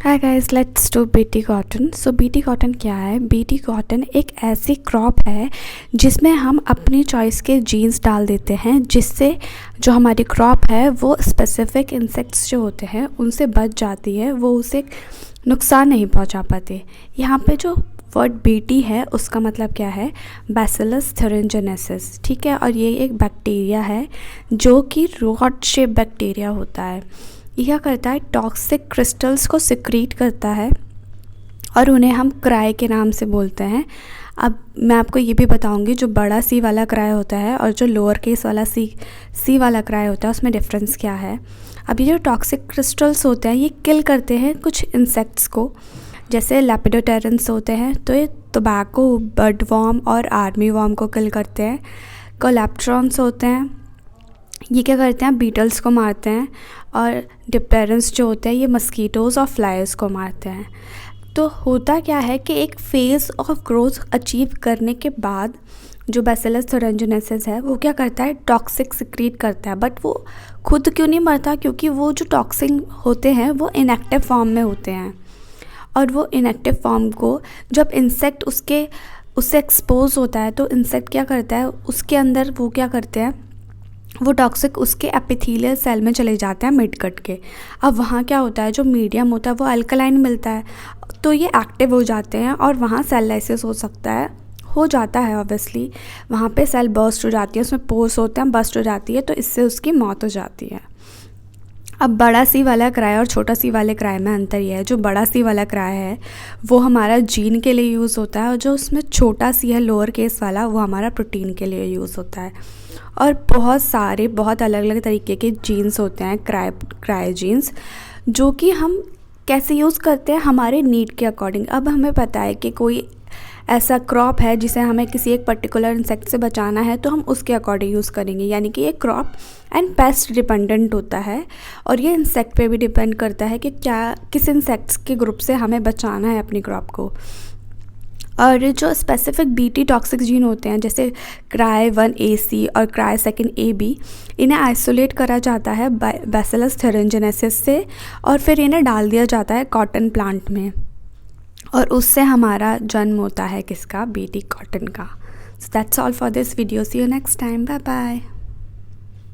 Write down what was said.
Hi guys, let's do BT cotton. So BT cotton क्या है? BT cotton एक ऐसी क्रॉप है जिसमें हम अपनी चॉइस के जीन्स डाल देते हैं, जिससे जो हमारी क्रॉप है वो स्पेसिफिक इंसेक्ट्स जो होते हैं उनसे बच जाती है, वो उसे नुकसान नहीं पहुंचा पाते। यहाँ पे जो वर्ड बीटी है उसका मतलब क्या है? बैसिलस थुरिनजेनेसिस, ठीक है। और ये एक बैक्टीरिया है जो कि रॉड शेप बैक्टीरिया होता है। ये क्या करता है? टॉक्सिक क्रिस्टल्स को सिक्रीट करता है और उन्हें हम क्राई के नाम से बोलते हैं। अब मैं आपको ये भी बताऊंगी जो बड़ा सी वाला क्राई होता है और जो लोअर केस वाला सी वाला क्राई होता है उसमें डिफरेंस क्या है। अब ये जो टॉक्सिक क्रिस्टल्स होते हैं ये किल करते हैं कुछ इंसेक्ट्स को, जैसे लेपिडोप्टेरन्स होते हैं तो ये टोबैको, बर्ड वॉर्म और आर्मी वॉर्म को किल करते हैं। कोलेप्ट्रॉन्स होते हैं, ये क्या करते हैं? बीटल्स को मारते हैं। और डिप्टेरन्स जो होते हैं ये मस्कीटोज़ और फ्लाइज को मारते हैं। तो होता क्या है कि एक फेज़ ऑफ ग्रोथ अचीव करने के बाद जो बैसिलस थुरिनजेनेसिस है वो क्या करता है? टॉक्सिक सिक्रीट करता है। बट वो खुद क्यों नहीं मरता? क्योंकि वो जो टॉक्सिन होते हैं वो इनएक्टिव फॉर्म में होते हैं, और वो इनएक्टिव फॉर्म को जब इंसेक्ट उससे एक्सपोज होता है तो इंसेक्ट क्या करता है? उसके अंदर वो क्या करते हैं? वो टॉक्सिक उसके एपिथेलियल सेल में चले जाते हैं मिड कट के। अब वहाँ क्या होता है? जो मीडियम होता है वो अल्कलाइन मिलता है, तो ये एक्टिव हो जाते हैं और वहाँ सेल लाइसिस हो जाता है ऑब्वियसली। वहाँ पे सेल बर्स्ट हो जाती है, उसमें पोर्स होते हैं, बर्स्ट हो जाती है, तो इससे उसकी मौत हो जाती है। अब बड़ा सी वाला क्राई और छोटा सी वाले क्राई में अंतर ये है, जो बड़ा सी वाला क्राई है वो हमारा जीन के लिए यूज़ होता है, और जो उसमें छोटा सी है लोअर केस वाला वो हमारा प्रोटीन के लिए यूज़ होता है। और बहुत अलग अलग तरीके के जीन्स होते हैं, क्राई जीन्स, जो कि हम कैसे यूज़ करते हैं हमारे नीड के अकॉर्डिंग। अब हमें पता है कि कोई ऐसा क्रॉप है जिसे हमें किसी एक पर्टिकुलर इंसेक्ट से बचाना है तो हम उसके अकॉर्डिंग यूज़ करेंगे, यानी कि ये क्रॉप एंड पेस्ट डिपेंडेंट होता है। और ये इंसेक्ट पे भी डिपेंड करता है कि किस इंसेक्ट्स के ग्रुप से हमें बचाना है अपनी क्रॉप को। और जो स्पेसिफिक बीटी टॉक्सिक जीन होते हैं जैसे क्राई 1AC और क्राई 2AB, इन्हें आइसोलेट करा जाता है बैसिलस थुरिनजेनेसिस से, और फिर इन्हें डाल दिया जाता है कॉटन प्लांट में, और उससे हमारा जन्म होता है किसका? बीटी कॉटन का। So that's all for this video. See you next time. Bye bye.